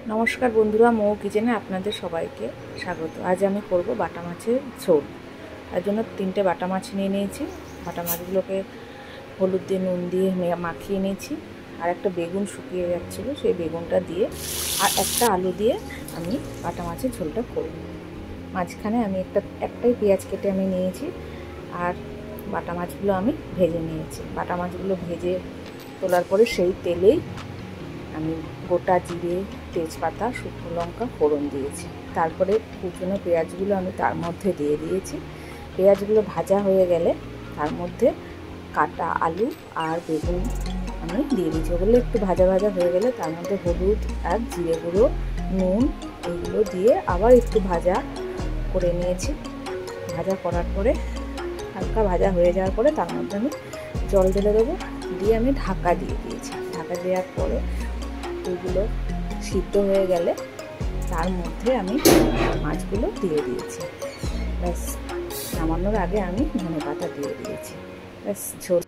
নমস্কার বন্ধুরা, মৌ কিচেনে আপনাদের সবাইকে স্বাগত। আজ আমি করব বাটা মাছের ঝোল। তার জন্য 3টে বাটা মাছ নিয়ে নিয়েছি। বাটা মাছগুলোকে হলুদ দিয়ে নুন দিয়ে মাখিয়ে নিয়েছি। আর একটা বেগুন শুকিয়ে যাচ্ছিল, সেই বেগুনটা দিয়ে আর একটা আলু দিয়ে আমি বাটা মাছের ঝোলটা করব। মাঝখানে আমি একটাই পেঁয়াজ কেটে আমি নিয়েছি। আর বাটা মাছগুলো আমি ভেজে নিয়েছি। বাটা মাছগুলো ভেজে তোলার পরে সেই তেলেই আমি গোটা জিরে, তেজপাতা, শুকনো লঙ্কা ফোড়ন দিয়েছি। তারপরে কুচনো পেঁয়াজগুলো আমি তার মধ্যে দিয়ে দিয়েছি। পেঁয়াজগুলো ভাজা হয়ে গেলে তার মধ্যে কাটা আলু আর বেগুন আমি দিয়ে দিয়েছি। ওগুলো একটু ভাজা ভাজা হয়ে গেলে তার মধ্যে হলুদ আর জিরে গুঁড়ো, নুন এইগুলো দিয়ে আবার একটু ভাজা করে নিয়েছি। ভাজা করার পরে হালকা ভাজা হয়ে যাওয়ার পরে তার মধ্যে আমি জল ঢেলে দেবো, দিয়ে আমি ঢাকা দিয়ে দিয়েছি। ঢাকা দেওয়ার পরে ওইগুলো সিদ্ধ হয়ে গেলে তার মধ্যে আমি মাছগুলো দিয়ে দিয়েছি। ব্যাস, নামানোর আগে আমি ধনেপাতা দিয়ে দিয়েছি। ব্যাস, ঝোল